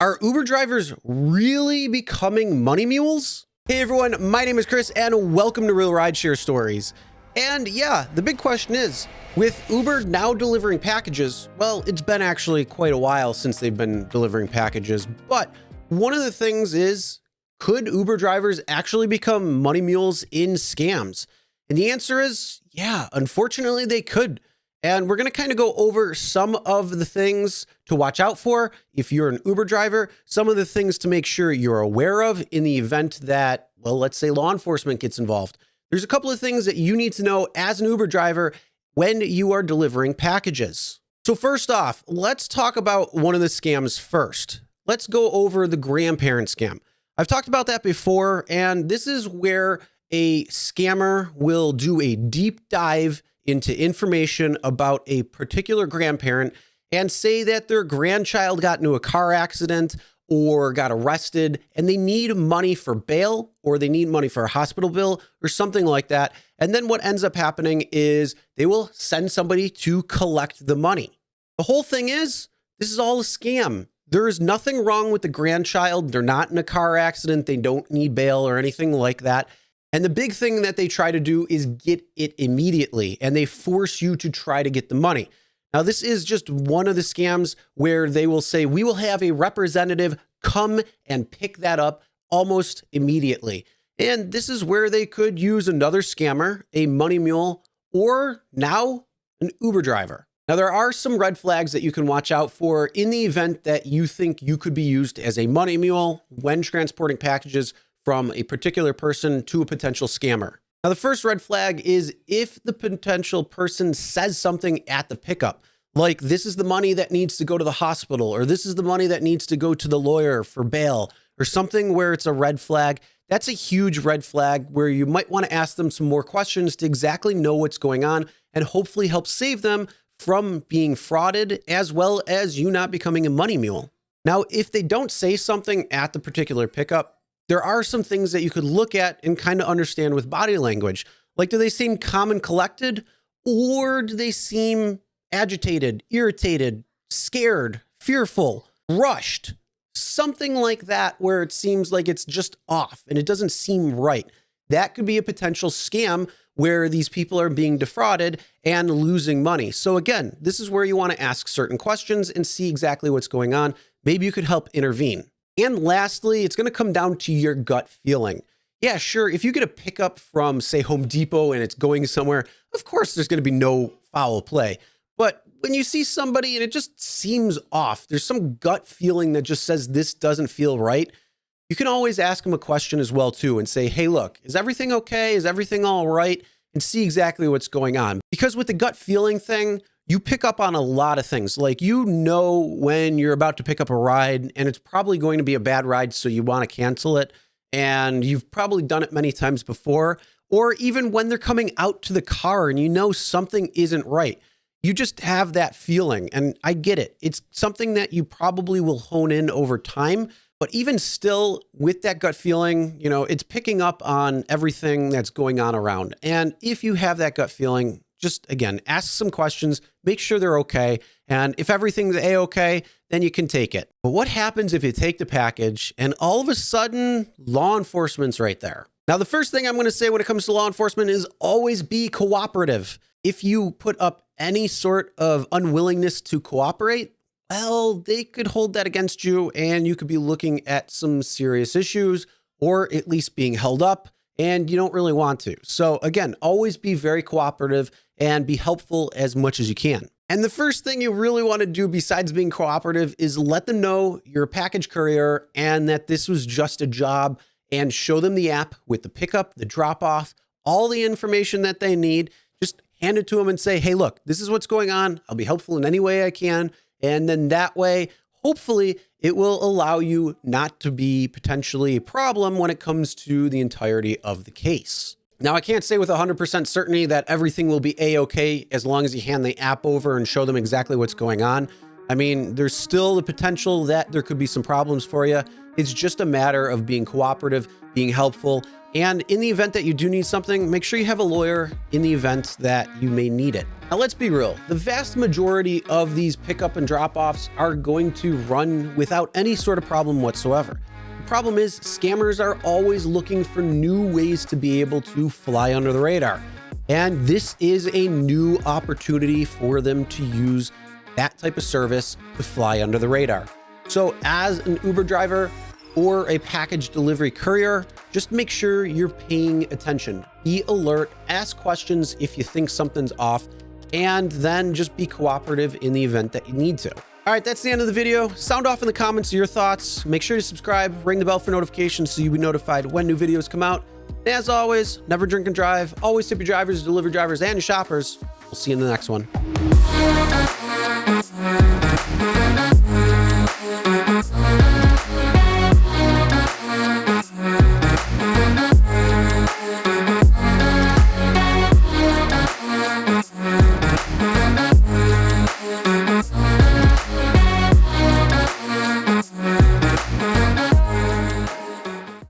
Are Uber drivers really becoming money mules? Hey everyone, my name is Chris and welcome to Real Rideshare Stories. And yeah, the big question is, with Uber now delivering packages, well, it's been actually quite a while since they've been delivering packages, but one of the things is, could Uber drivers actually become money mules in scams? And the answer is, yeah, unfortunately they could. And we're going to kind of go over some of the things to watch out for if you're an Uber driver, some of the things to make sure you're aware of in the event that, well, let's say law enforcement gets involved. There's a couple of things that you need to know as an Uber driver when you are delivering packages. So first off, let's talk about one of the scams first. Let's go over the grandparent scam. I've talked about that before, and this is where a scammer will do a deep dive into information about a particular grandparent and say that their grandchild got into a car accident or got arrested and they need money for bail or they need money for a hospital bill or something like that. And then what ends up happening is they will send somebody to collect the money. The whole thing is, this is all a scam. There is nothing wrong with the grandchild. They're not in a car accident. They don't need bail or anything like that. And the big thing that they try to do is get it immediately, and they force you to try to get the money. Now, this is just one of the scams where they will say, we will have a representative come and pick that up almost immediately. And this is where they could use another scammer, a money mule, or now an Uber driver. Now, there are some red flags that you can watch out for in the event that you think you could be used as a money mule when transporting packages from a particular person to a potential scammer. Now, the first red flag is if the potential person says something at the pickup, like this is the money that needs to go to the hospital, or this is the money that needs to go to the lawyer for bail, or something where it's a red flag. That's a huge red flag where you might want to ask them some more questions to exactly know what's going on and hopefully help save them from being frauded, as well as you not becoming a money mule. Now, if they don't say something at the particular pickup, there are some things that you could look at and kind of understand with body language. Like, do they seem calm and collected, or do they seem agitated, irritated, scared, fearful, rushed? Something like that where it seems like it's just off and it doesn't seem right. That could be a potential scam where these people are being defrauded and losing money. So again, this is where you want to ask certain questions and see exactly what's going on. Maybe you could help intervene. And lastly, it's going to come down to your gut feeling. Yeah, sure. If you get a pickup from, say, Home Depot and it's going somewhere, of course, there's going to be no foul play. But when you see somebody and it just seems off, there's some gut feeling that just says this doesn't feel right, you can always ask them a question as well, too, and say, hey, look, is everything okay? Is everything all right? And see exactly what's going on. Because with the gut feeling thing, you pick up on a lot of things. Like, you know when you're about to pick up a ride and it's probably going to be a bad ride, so you want to cancel it. And you've probably done it many times before. Or even when they're coming out to the car and you know something isn't right. You just have that feeling. And I get it. It's something that you probably will hone in over time. But even still, with that gut feeling, you know, it's picking up on everything that's going on around. And if you have that gut feeling, just, again, ask some questions, make sure they're okay. And if everything's A-okay, then you can take it. But what happens if you take the package and all of a sudden law enforcement's right there? Now, the first thing I'm going to say when it comes to law enforcement is always be cooperative. If you put up any sort of unwillingness to cooperate, well, they could hold that against you and you could be looking at some serious issues or at least being held up. And you don't really want to. So again, always be very cooperative and be helpful as much as you can. And the first thing you really want to do besides being cooperative is let them know you're a package courier and that this was just a job, and show them the app with the pickup, the drop off, all the information that they need. Just hand it to them and say, hey, look, this is what's going on. I'll be helpful in any way I can. And then that way, hopefully it will allow you not to be potentially a problem when it comes to the entirety of the case. Now, I can't say with 100% certainty that everything will be A-okay as long as you hand the app over and show them exactly what's going on. I mean, there's still the potential that there could be some problems for you. It's just a matter of being cooperative, being helpful. And in the event that you do need something, make sure you have a lawyer in the event that you may need it. Now, let's be real. The vast majority of these pickup and drop-offs are going to run without any sort of problem whatsoever. The problem is scammers are always looking for new ways to be able to fly under the radar. And this is a new opportunity for them to use that type of service to fly under the radar. So as an Uber driver or a package delivery courier, just make sure you're paying attention. Be alert, ask questions if you think something's off, and then just be cooperative in the event that you need to. All right, that's the end of the video. Sound off in the comments your thoughts. Make sure to subscribe, ring the bell for notifications so you'll be notified when new videos come out. And as always, never drink and drive. Always tip your drivers, delivery drivers, and your shoppers. We'll see you in the next one.